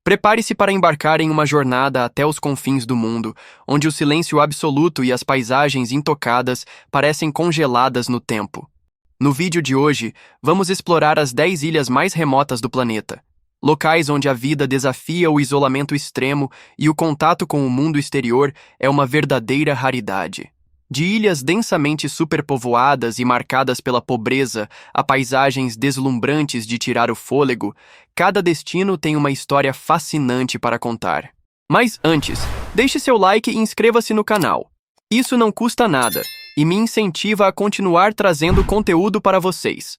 Prepare-se para embarcar em uma jornada até os confins do mundo, onde o silêncio absoluto e as paisagens intocadas parecem congeladas no tempo. No vídeo de hoje, vamos explorar as 10 ilhas mais remotas do planeta. Locais onde a vida desafia o isolamento extremo e o contato com o mundo exterior é uma verdadeira raridade. De ilhas densamente superpovoadas e marcadas pela pobreza a paisagens deslumbrantes de tirar o fôlego, cada destino tem uma história fascinante para contar. Mas antes, deixe seu like e inscreva-se no canal. Isso não custa nada e me incentiva a continuar trazendo conteúdo para vocês.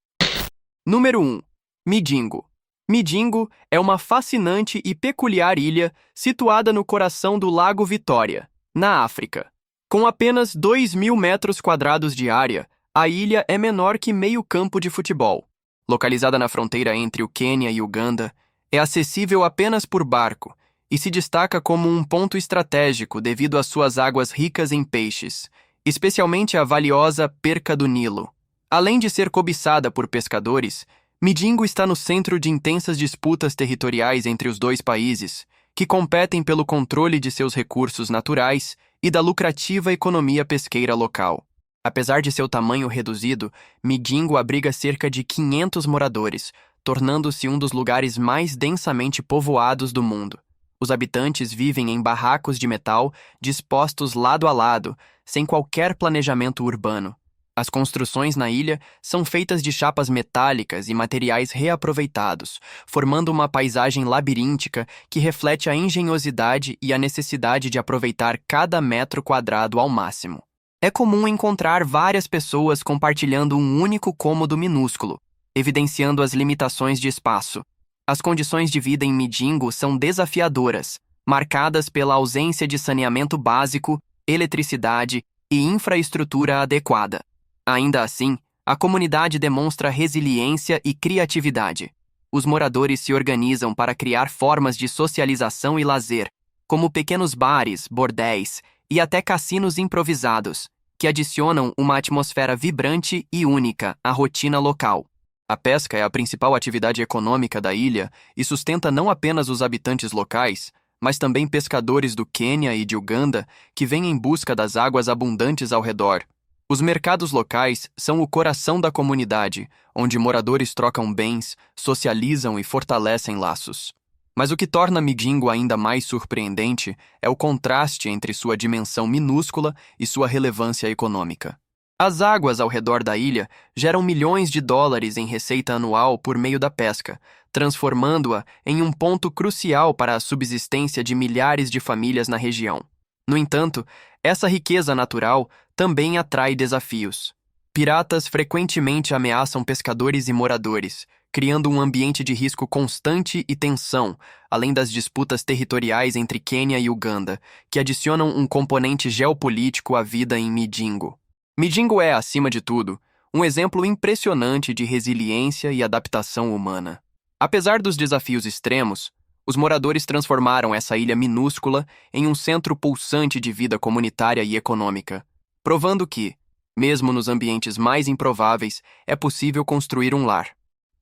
Número 1. Midingo. Midingo é uma fascinante e peculiar ilha situada no coração do Lago Vitória, na África. Com apenas 2.000 metros quadrados de área, a ilha é menor que meio campo de futebol. Localizada na fronteira entre o Quênia e Uganda, é acessível apenas por barco e se destaca como um ponto estratégico devido às suas águas ricas em peixes, especialmente a valiosa perca do Nilo. Além de ser cobiçada por pescadores, Midingo está no centro de intensas disputas territoriais entre os dois países, que competem pelo controle de seus recursos naturais e da lucrativa economia pesqueira local. Apesar de seu tamanho reduzido, Midingo abriga cerca de 500 moradores, tornando-se um dos lugares mais densamente povoados do mundo. Os habitantes vivem em barracos de metal dispostos lado a lado, sem qualquer planejamento urbano. As construções na ilha são feitas de chapas metálicas e materiais reaproveitados, formando uma paisagem labiríntica que reflete a engenhosidade e a necessidade de aproveitar cada metro quadrado ao máximo. É comum encontrar várias pessoas compartilhando um único cômodo minúsculo, evidenciando as limitações de espaço. As condições de vida em Midingo são desafiadoras, marcadas pela ausência de saneamento básico, eletricidade e infraestrutura adequada. Ainda assim, a comunidade demonstra resiliência e criatividade. Os moradores se organizam para criar formas de socialização e lazer, como pequenos bares, bordéis e até cassinos improvisados, que adicionam uma atmosfera vibrante e única à rotina local. A pesca é a principal atividade econômica da ilha e sustenta não apenas os habitantes locais, mas também pescadores do Quênia e de Uganda que vêm em busca das águas abundantes ao redor. Os mercados locais são o coração da comunidade, onde moradores trocam bens, socializam e fortalecem laços. Mas o que torna Midingo ainda mais surpreendente é o contraste entre sua dimensão minúscula e sua relevância econômica. As águas ao redor da ilha geram milhões de dólares em receita anual por meio da pesca, transformando-a em um ponto crucial para a subsistência de milhares de famílias na região. No entanto, essa riqueza natural também atrai desafios. Piratas frequentemente ameaçam pescadores e moradores, criando um ambiente de risco constante e tensão, além das disputas territoriais entre Quênia e Uganda, que adicionam um componente geopolítico à vida em Midingo. Midingo é, acima de tudo, um exemplo impressionante de resiliência e adaptação humana. Apesar dos desafios extremos, os moradores transformaram essa ilha minúscula em um centro pulsante de vida comunitária e econômica, provando que, mesmo nos ambientes mais improváveis, é possível construir um lar.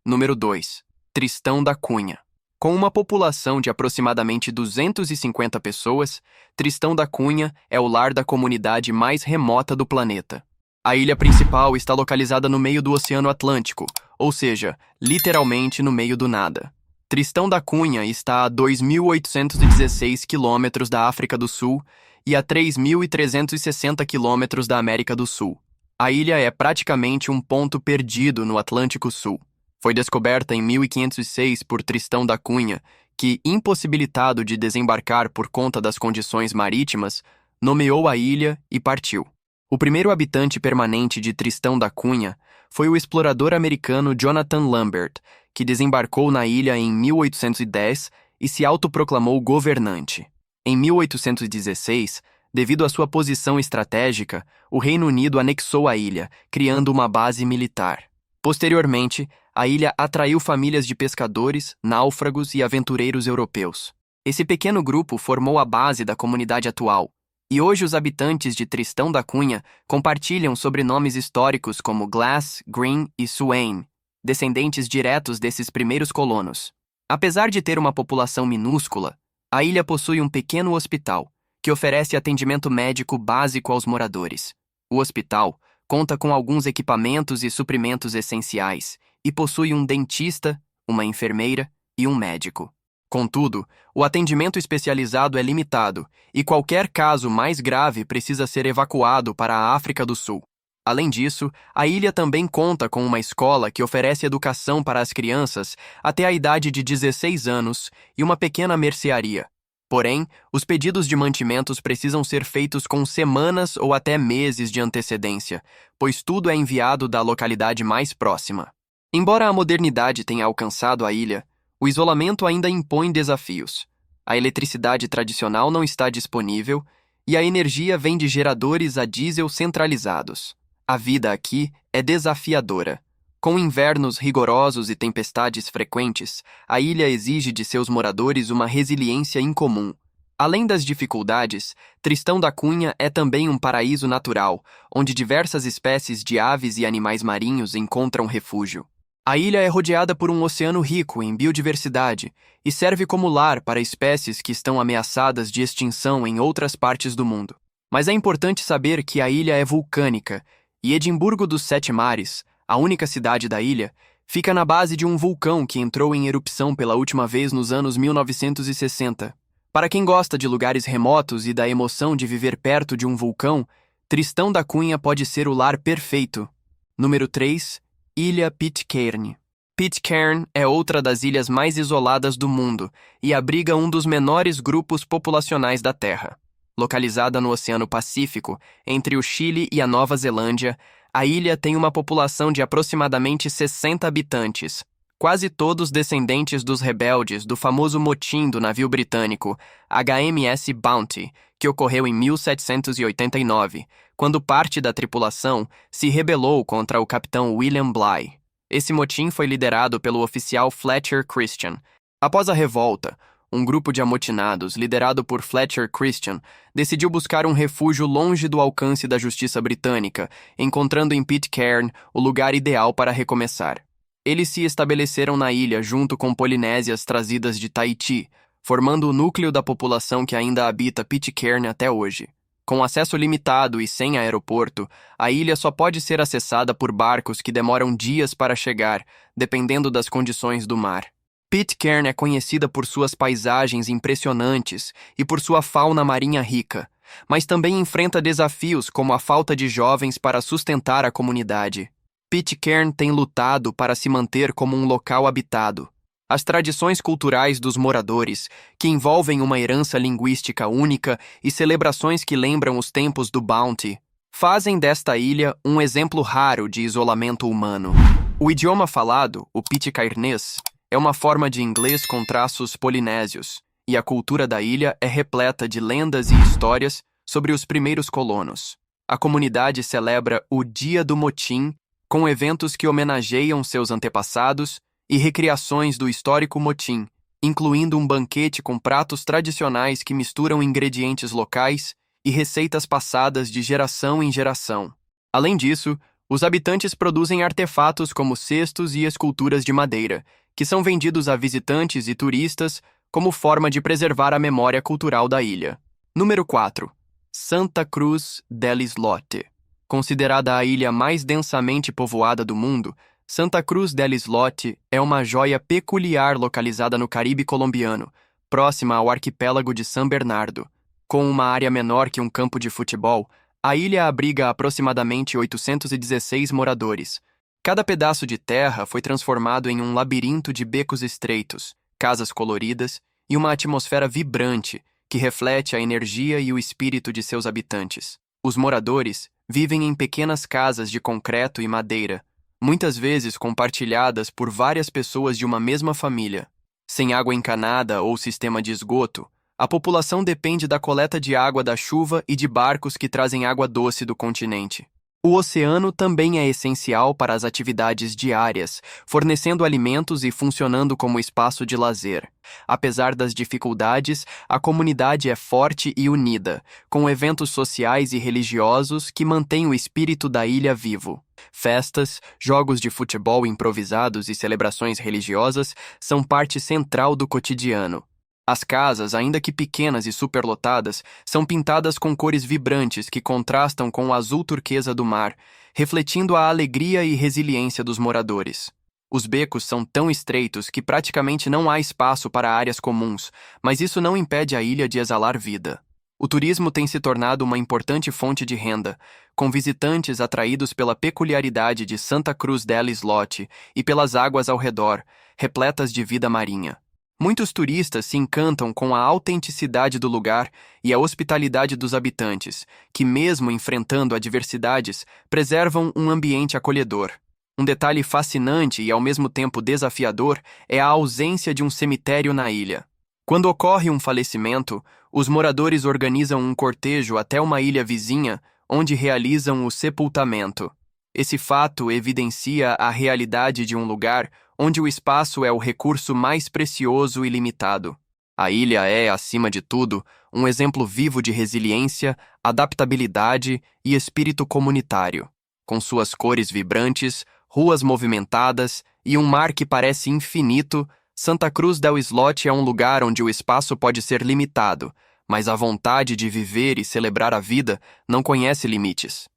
Número 2. Tristão da Cunha. Com uma população de aproximadamente 250 pessoas, Tristão da Cunha é o lar da comunidade mais remota do planeta. A ilha principal está localizada no meio do Oceano Atlântico, ou seja, literalmente no meio do nada. Tristão da Cunha está a 2.816 quilômetros da África do Sul e a 3.360 quilômetros da América do Sul. A ilha é praticamente um ponto perdido no Atlântico Sul. Foi descoberta em 1506 por Tristão da Cunha, que, impossibilitado de desembarcar por conta das condições marítimas, nomeou a ilha e partiu. O primeiro habitante permanente de Tristão da Cunha foi o explorador americano Jonathan Lambert, que desembarcou na ilha em 1810 e se autoproclamou governante. Em 1816, devido à sua posição estratégica, o Reino Unido anexou a ilha, criando uma base militar. Posteriormente, a ilha atraiu famílias de pescadores, náufragos e aventureiros europeus. Esse pequeno grupo formou a base da comunidade atual, e hoje os habitantes de Tristão da Cunha compartilham sobrenomes históricos como Glass, Green e Swain, descendentes diretos desses primeiros colonos. Apesar de ter uma população minúscula, a ilha possui um pequeno hospital, que oferece atendimento médico básico aos moradores. O hospital conta com alguns equipamentos e suprimentos essenciais e possui um dentista, uma enfermeira e um médico. Contudo, o atendimento especializado é limitado e qualquer caso mais grave precisa ser evacuado para a África do Sul. Além disso, a ilha também conta com uma escola que oferece educação para as crianças até a idade de 16 anos e uma pequena mercearia. Porém, os pedidos de mantimentos precisam ser feitos com semanas ou até meses de antecedência, pois tudo é enviado da localidade mais próxima. Embora a modernidade tenha alcançado a ilha, o isolamento ainda impõe desafios. A eletricidade tradicional não está disponível e a energia vem de geradores a diesel centralizados. A vida aqui é desafiadora. Com invernos rigorosos e tempestades frequentes, a ilha exige de seus moradores uma resiliência incomum. Além das dificuldades, Tristão da Cunha é também um paraíso natural, onde diversas espécies de aves e animais marinhos encontram refúgio. A ilha é rodeada por um oceano rico em biodiversidade e serve como lar para espécies que estão ameaçadas de extinção em outras partes do mundo. Mas é importante saber que a ilha é vulcânica e Edimburgo dos Sete Mares, a única cidade da ilha, fica na base de um vulcão que entrou em erupção pela última vez nos anos 1960. Para quem gosta de lugares remotos e da emoção de viver perto de um vulcão, Tristão da Cunha pode ser o lar perfeito. Número 3. Ilha Pitcairn. Pitcairn é outra das ilhas mais isoladas do mundo e abriga um dos menores grupos populacionais da Terra. Localizada no Oceano Pacífico, entre o Chile e a Nova Zelândia, a ilha tem uma população de aproximadamente 60 habitantes, quase todos descendentes dos rebeldes do famoso motim do navio britânico HMS Bounty, que ocorreu em 1789, quando parte da tripulação se rebelou contra o capitão William Bligh. Esse motim foi liderado pelo oficial Fletcher Christian. Após a revolta, um grupo de amotinados, liderado por Fletcher Christian, decidiu buscar um refúgio longe do alcance da justiça britânica, encontrando em Pitcairn o lugar ideal para recomeçar. Eles se estabeleceram na ilha junto com polinésias trazidas de Tahiti, formando o núcleo da população que ainda habita Pitcairn até hoje. Com acesso limitado e sem aeroporto, a ilha só pode ser acessada por barcos que demoram dias para chegar, dependendo das condições do mar. Pitcairn é conhecida por suas paisagens impressionantes e por sua fauna marinha rica, mas também enfrenta desafios como a falta de jovens para sustentar a comunidade. Pitcairn tem lutado para se manter como um local habitado. As tradições culturais dos moradores, que envolvem uma herança linguística única e celebrações que lembram os tempos do Bounty, fazem desta ilha um exemplo raro de isolamento humano. O idioma falado, o pitcairnês, é uma forma de inglês com traços polinésios, e a cultura da ilha é repleta de lendas e histórias sobre os primeiros colonos. A comunidade celebra o Dia do Motim, com eventos que homenageiam seus antepassados e recriações do histórico motim, incluindo um banquete com pratos tradicionais que misturam ingredientes locais e receitas passadas de geração em geração. Além disso, os habitantes produzem artefatos como cestos e esculturas de madeira, que são vendidos a visitantes e turistas como forma de preservar a memória cultural da ilha. Número 4. Santa Cruz del Islote. Considerada a ilha mais densamente povoada do mundo, Santa Cruz del Islote é uma joia peculiar localizada no Caribe colombiano, próxima ao arquipélago de San Bernardo. Com uma área menor que um campo de futebol, a ilha abriga aproximadamente 816 moradores. Cada pedaço de terra foi transformado em um labirinto de becos estreitos, casas coloridas e uma atmosfera vibrante que reflete a energia e o espírito de seus habitantes. Os moradores vivem em pequenas casas de concreto e madeira, muitas vezes compartilhadas por várias pessoas de uma mesma família. Sem água encanada ou sistema de esgoto, a população depende da coleta de água da chuva e de barcos que trazem água doce do continente. O oceano também é essencial para as atividades diárias, fornecendo alimentos e funcionando como espaço de lazer. Apesar das dificuldades, a comunidade é forte e unida, com eventos sociais e religiosos que mantêm o espírito da ilha vivo. Festas, jogos de futebol improvisados e celebrações religiosas são parte central do cotidiano. As casas, ainda que pequenas e superlotadas, são pintadas com cores vibrantes que contrastam com o azul turquesa do mar, refletindo a alegria e resiliência dos moradores. Os becos são tão estreitos que praticamente não há espaço para áreas comuns, mas isso não impede a ilha de exalar vida. O turismo tem se tornado uma importante fonte de renda, com visitantes atraídos pela peculiaridade de Santa Cruz del Islote e pelas águas ao redor, repletas de vida marinha. Muitos turistas se encantam com a autenticidade do lugar e a hospitalidade dos habitantes, que, mesmo enfrentando adversidades, preservam um ambiente acolhedor. Um detalhe fascinante e ao mesmo tempo desafiador é a ausência de um cemitério na ilha. Quando ocorre um falecimento, os moradores organizam um cortejo até uma ilha vizinha, onde realizam o sepultamento. Esse fato evidencia a realidade de um lugar onde o espaço é o recurso mais precioso e limitado. A ilha é, acima de tudo, um exemplo vivo de resiliência, adaptabilidade e espírito comunitário. Com suas cores vibrantes, ruas movimentadas e um mar que parece infinito, Santa Cruz del Islote é um lugar onde o espaço pode ser limitado, mas a vontade de viver e celebrar a vida não conhece limites.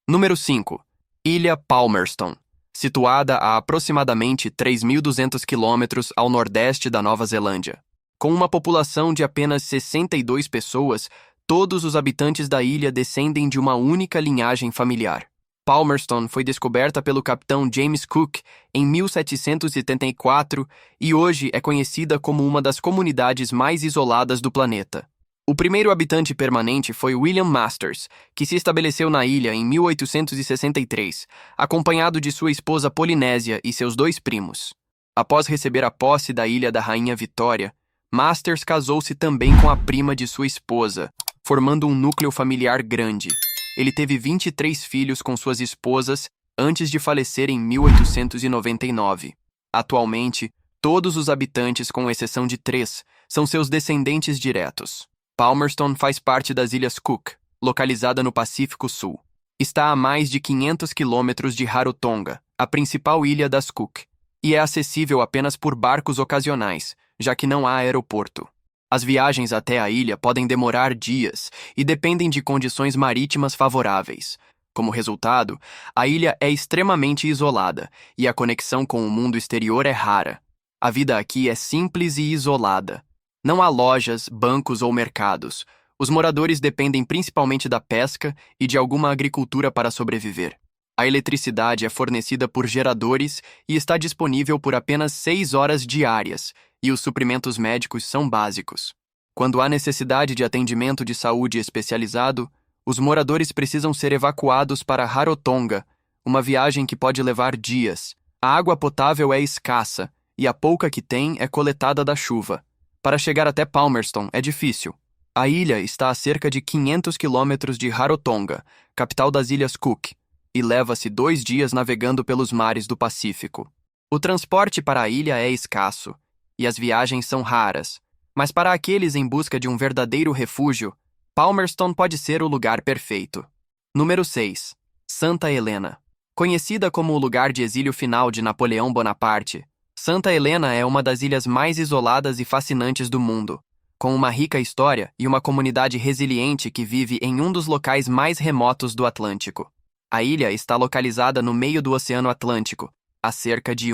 Número 5. Ilha Palmerston. Situada a aproximadamente 3.200 quilômetros ao nordeste da Nova Zelândia. Com uma população de apenas 62 pessoas, todos os habitantes da ilha descendem de uma única linhagem familiar. Palmerston foi descoberta pelo capitão James Cook em 1774 e hoje é conhecida como uma das comunidades mais isoladas do planeta. O primeiro habitante permanente foi William Masters, que se estabeleceu na ilha em 1863, acompanhado de sua esposa Polinésia e seus 2 primos. Após receber a posse da ilha da Rainha Vitória, Masters casou-se também com a prima de sua esposa, formando um núcleo familiar grande. Ele teve 23 filhos com suas esposas antes de falecer em 1899. Atualmente, todos os habitantes, com exceção de 3, são seus descendentes diretos. Palmerston faz parte das Ilhas Cook, localizada no Pacífico Sul. Está a mais de 500 quilômetros de Rarotonga, a principal ilha das Cook, e é acessível apenas por barcos ocasionais, já que não há aeroporto. As viagens até a ilha podem demorar dias e dependem de condições marítimas favoráveis. Como resultado, a ilha é extremamente isolada e a conexão com o mundo exterior é rara. A vida aqui é simples e isolada. Não há lojas, bancos ou mercados. Os moradores dependem principalmente da pesca e de alguma agricultura para sobreviver. A eletricidade é fornecida por geradores e está disponível por apenas 6 horas diárias, e os suprimentos médicos são básicos. Quando há necessidade de atendimento de saúde especializado, os moradores precisam ser evacuados para Rarotonga, uma viagem que pode levar dias. A água potável é escassa e a pouca que tem é coletada da chuva. Para chegar até Palmerston é difícil. A ilha está a cerca de 500 quilômetros de Rarotonga, capital das Ilhas Cook, e leva-se 2 dias navegando pelos mares do Pacífico. O transporte para a ilha é escasso, e as viagens são raras, mas para aqueles em busca de um verdadeiro refúgio, Palmerston pode ser o lugar perfeito. Número 6. Santa Helena. Conhecida como o lugar de exílio final de Napoleão Bonaparte, Santa Helena é uma das ilhas mais isoladas e fascinantes do mundo, com uma rica história e uma comunidade resiliente que vive em um dos locais mais remotos do Atlântico. A ilha está localizada no meio do Oceano Atlântico, a cerca de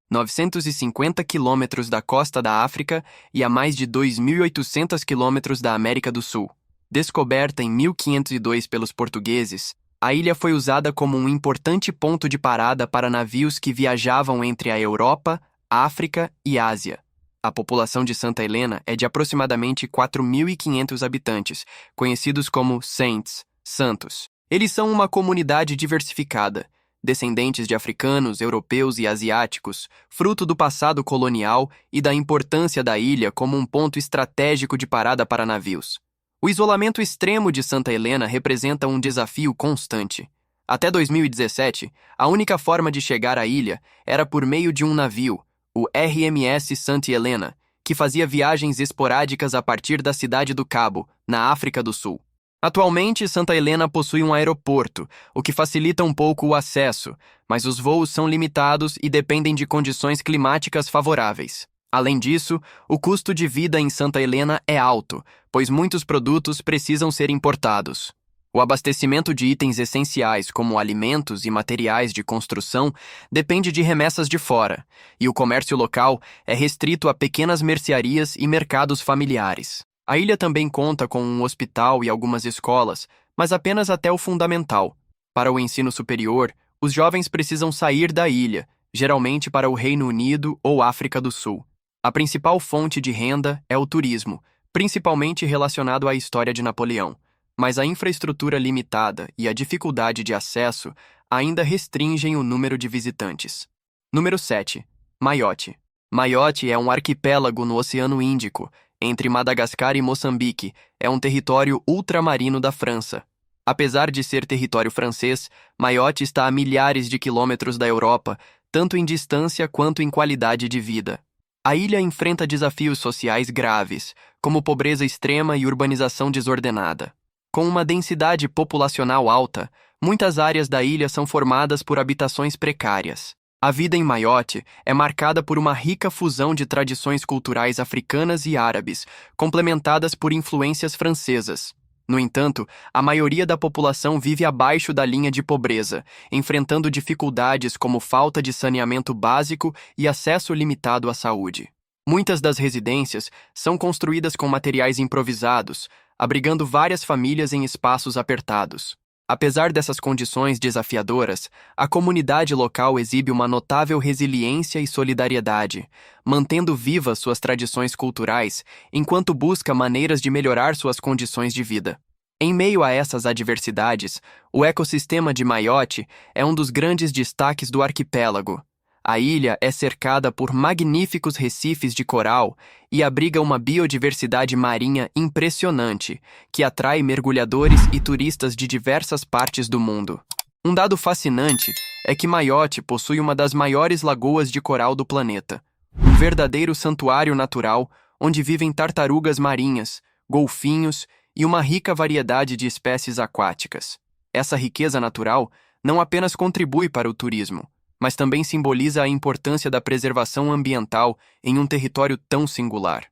950 quilômetros da costa da África e a mais de 2.800 quilômetros da América do Sul. Descoberta em 1502 pelos portugueses, a ilha foi usada como um importante ponto de parada para navios que viajavam entre a Europa, África e Ásia. A população de Santa Helena é de aproximadamente 4.500 habitantes, conhecidos como Saints, Santos. Eles são uma comunidade diversificada, descendentes de africanos, europeus e asiáticos, fruto do passado colonial e da importância da ilha como um ponto estratégico de parada para navios. O isolamento extremo de Santa Helena representa um desafio constante. Até 2017, a única forma de chegar à ilha era por meio de um navio, o RMS Santa Helena, que fazia viagens esporádicas a partir da cidade do Cabo, na África do Sul. Atualmente, Santa Helena possui um aeroporto, o que facilita um pouco o acesso, mas os voos são limitados e dependem de condições climáticas favoráveis. Além disso, o custo de vida em Santa Helena é alto, pois muitos produtos precisam ser importados. O abastecimento de itens essenciais, como alimentos e materiais de construção, depende de remessas de fora, e o comércio local é restrito a pequenas mercearias e mercados familiares. A ilha também conta com um hospital e algumas escolas, mas apenas até o fundamental. Para o ensino superior, os jovens precisam sair da ilha, geralmente para o Reino Unido ou África do Sul. A principal fonte de renda é o turismo, principalmente relacionado à história de Napoleão, mas a infraestrutura limitada e a dificuldade de acesso ainda restringem o número de visitantes. Número 7. Maiote. Maiote é um arquipélago no Oceano Índico, entre Madagascar e Moçambique. É um território ultramarino da França. Apesar de ser território francês, Maiote está a milhares de quilômetros da Europa, tanto em distância quanto em qualidade de vida. A ilha enfrenta desafios sociais graves, como pobreza extrema e urbanização desordenada. Com uma densidade populacional alta, muitas áreas da ilha são formadas por habitações precárias. A vida em Maiote é marcada por uma rica fusão de tradições culturais africanas e árabes, complementadas por influências francesas. No entanto, a maioria da população vive abaixo da linha de pobreza, enfrentando dificuldades como falta de saneamento básico e acesso limitado à saúde. Muitas das residências são construídas com materiais improvisados, abrigando várias famílias em espaços apertados. Apesar dessas condições desafiadoras, a comunidade local exibe uma notável resiliência e solidariedade, mantendo vivas suas tradições culturais enquanto busca maneiras de melhorar suas condições de vida. Em meio a essas adversidades, o ecossistema de Maiote é um dos grandes destaques do arquipélago. A ilha é cercada por magníficos recifes de coral e abriga uma biodiversidade marinha impressionante, que atrai mergulhadores e turistas de diversas partes do mundo. Um dado fascinante é que Maiote possui uma das maiores lagoas de coral do planeta, um verdadeiro santuário natural onde vivem tartarugas marinhas, golfinhos e uma rica variedade de espécies aquáticas. Essa riqueza natural não apenas contribui para o turismo, mas também simboliza a importância da preservação ambiental em um território tão singular.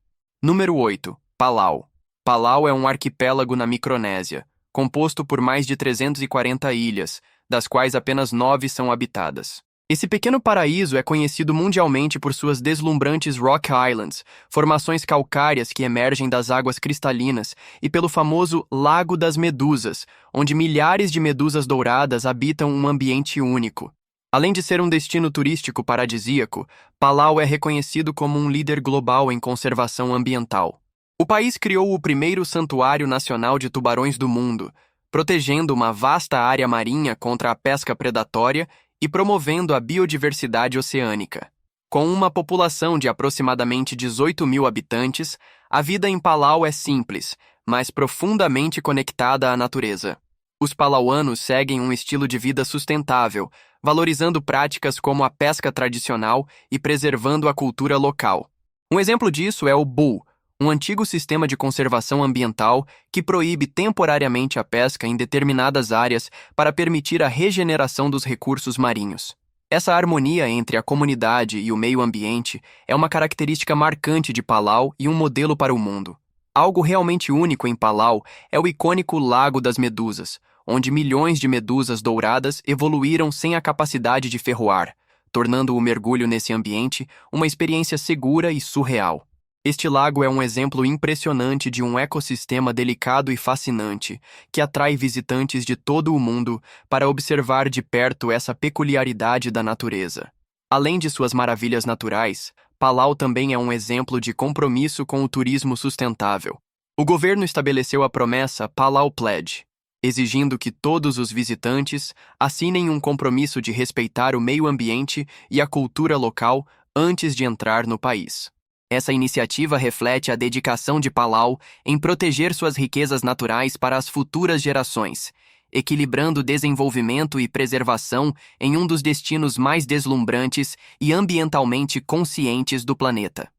Número 8. Palau. Palau é um arquipélago na Micronésia, composto por mais de 340 ilhas, das quais apenas 9 são habitadas. Esse pequeno paraíso é conhecido mundialmente por suas deslumbrantes Rock Islands, formações calcárias que emergem das águas cristalinas, e pelo famoso Lago das Medusas, onde milhares de medusas douradas habitam um ambiente único. Além de ser um destino turístico paradisíaco, Palau é reconhecido como um líder global em conservação ambiental. O país criou o primeiro santuário nacional de tubarões do mundo, protegendo uma vasta área marinha contra a pesca predatória e promovendo a biodiversidade oceânica. Com uma população de aproximadamente 18 mil habitantes, a vida em Palau é simples, mas profundamente conectada à natureza. Os palauanos seguem um estilo de vida sustentável, valorizando práticas como a pesca tradicional e preservando a cultura local. Um exemplo disso é o BUL, um antigo sistema de conservação ambiental que proíbe temporariamente a pesca em determinadas áreas para permitir a regeneração dos recursos marinhos. Essa harmonia entre a comunidade e o meio ambiente é uma característica marcante de Palau e um modelo para o mundo. Algo realmente único em Palau é o icônico Lago das Medusas, onde milhões de medusas douradas evoluíram sem a capacidade de ferroar, tornando o mergulho nesse ambiente uma experiência segura e surreal. Este lago é um exemplo impressionante de um ecossistema delicado e fascinante, que atrai visitantes de todo o mundo para observar de perto essa peculiaridade da natureza. Além de suas maravilhas naturais, Palau também é um exemplo de compromisso com o turismo sustentável. O governo estabeleceu a promessa Palau Pledge, exigindo que todos os visitantes assinem um compromisso de respeitar o meio ambiente e a cultura local antes de entrar no país. Essa iniciativa reflete a dedicação de Palau em proteger suas riquezas naturais para as futuras gerações, equilibrando desenvolvimento e preservação em um dos destinos mais deslumbrantes e ambientalmente conscientes do planeta.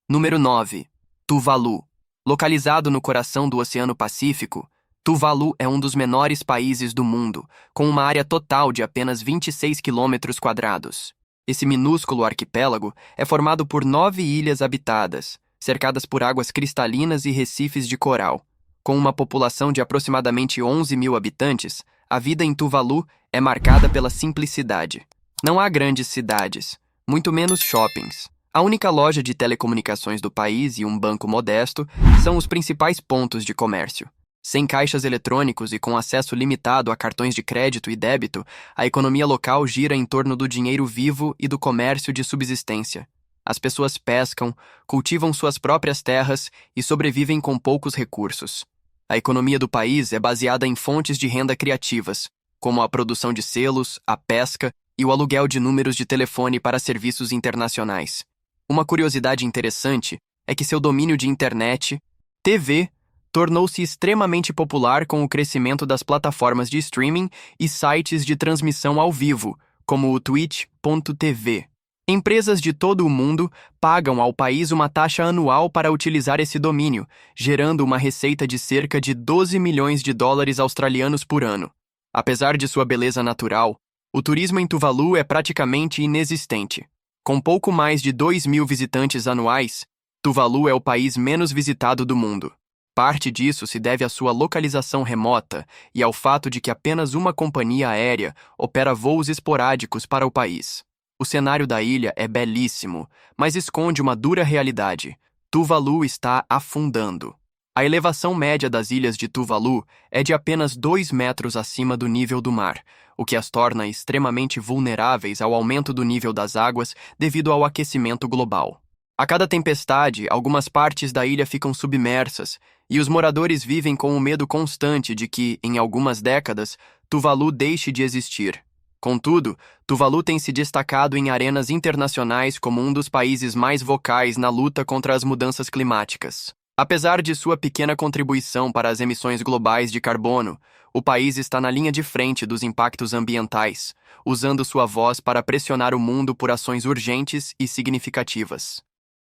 Número 9. Tuvalu. Localizado no coração do Oceano Pacífico, Tuvalu é um dos menores países do mundo, com uma área total de apenas 26 quilômetros quadrados. Esse minúsculo arquipélago é formado por 9 ilhas habitadas, cercadas por águas cristalinas e recifes de coral. Com uma população de aproximadamente 11 mil habitantes, a vida em Tuvalu é marcada pela simplicidade. Não há grandes cidades, muito menos shoppings. A única loja de telecomunicações do país e um banco modesto são os principais pontos de comércio. Sem caixas eletrônicos e com acesso limitado a cartões de crédito e débito, a economia local gira em torno do dinheiro vivo e do comércio de subsistência. As pessoas pescam, cultivam suas próprias terras e sobrevivem com poucos recursos. A economia do país é baseada em fontes de renda criativas, como a produção de selos, a pesca e o aluguel de números de telefone para serviços internacionais. Uma curiosidade interessante é que seu domínio de internet, TV, tornou-se extremamente popular com o crescimento das plataformas de streaming e sites de transmissão ao vivo, como o Twitch.tv. Empresas de todo o mundo pagam ao país uma taxa anual para utilizar esse domínio, gerando uma receita de cerca de 12 milhões de dólares australianos por ano. Apesar de sua beleza natural, o turismo em Tuvalu é praticamente inexistente. Com pouco mais de 2.000 visitantes anuais, Tuvalu é o país menos visitado do mundo. Parte disso se deve à sua localização remota e ao fato de que apenas uma companhia aérea opera voos esporádicos para o país. O cenário da ilha é belíssimo, mas esconde uma dura realidade. Tuvalu está afundando. A elevação média das ilhas de Tuvalu é de apenas 2 metros acima do nível do mar, o que as torna extremamente vulneráveis ao aumento do nível das águas devido ao aquecimento global. A cada tempestade, algumas partes da ilha ficam submersas, e os moradores vivem com o medo constante de que, em algumas décadas, Tuvalu deixe de existir. Contudo, Tuvalu tem se destacado em arenas internacionais como um dos países mais vocais na luta contra as mudanças climáticas. Apesar de sua pequena contribuição para as emissões globais de carbono, o país está na linha de frente dos impactos ambientais, usando sua voz para pressionar o mundo por ações urgentes e significativas.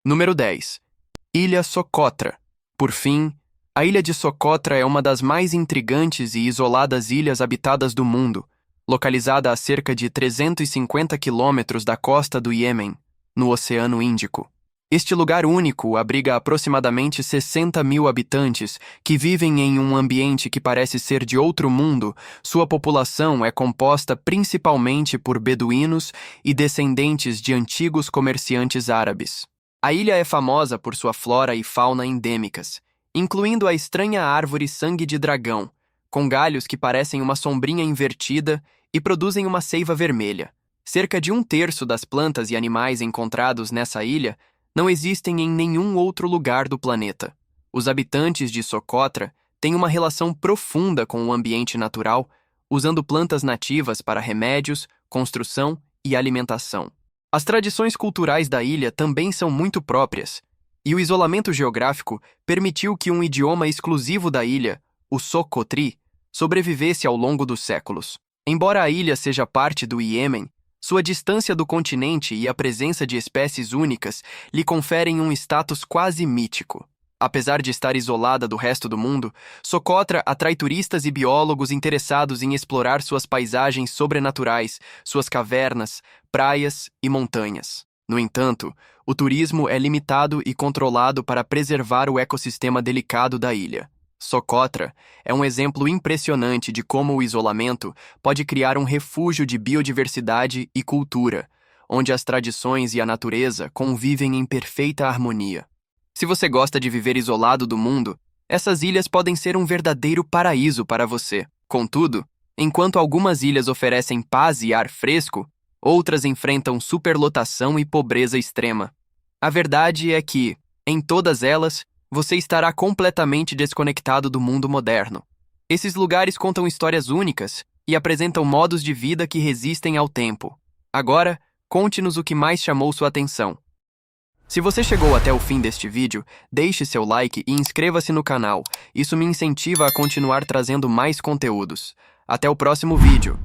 Número 10. Ilha Socotra. Por fim, a ilha de Socotra é uma das mais intrigantes e isoladas ilhas habitadas do mundo, localizada a cerca de 350 quilômetros da costa do Iêmen, no Oceano Índico. Este lugar único abriga aproximadamente 60 mil habitantes que vivem em um ambiente que parece ser de outro mundo. Sua população é composta principalmente por beduínos e descendentes de antigos comerciantes árabes. A ilha é famosa por sua flora e fauna endêmicas, incluindo a estranha árvore sangue de dragão, com galhos que parecem uma sombrinha invertida e produzem uma seiva vermelha. Cerca de 1/3 das plantas e animais encontrados nessa ilha não existem em nenhum outro lugar do planeta. Os habitantes de Socotra têm uma relação profunda com o ambiente natural, usando plantas nativas para remédios, construção e alimentação. As tradições culturais da ilha também são muito próprias, e o isolamento geográfico permitiu que um idioma exclusivo da ilha, o Socotri, sobrevivesse ao longo dos séculos. Embora a ilha seja parte do Iêmen, sua distância do continente e a presença de espécies únicas lhe conferem um status quase mítico. Apesar de estar isolada do resto do mundo, Socotra atrai turistas e biólogos interessados em explorar suas paisagens sobrenaturais, suas cavernas, praias e montanhas. No entanto, o turismo é limitado e controlado para preservar o ecossistema delicado da ilha. Socotra é um exemplo impressionante de como o isolamento pode criar um refúgio de biodiversidade e cultura, onde as tradições e a natureza convivem em perfeita harmonia. Se você gosta de viver isolado do mundo, essas ilhas podem ser um verdadeiro paraíso para você. Contudo, enquanto algumas ilhas oferecem paz e ar fresco, outras enfrentam superlotação e pobreza extrema. A verdade é que, em todas elas, você estará completamente desconectado do mundo moderno. Esses lugares contam histórias únicas e apresentam modos de vida que resistem ao tempo. Agora, conte-nos o que mais chamou sua atenção. Se você chegou até o fim deste vídeo, deixe seu like e inscreva-se no canal. Isso me incentiva a continuar trazendo mais conteúdos. Até o próximo vídeo.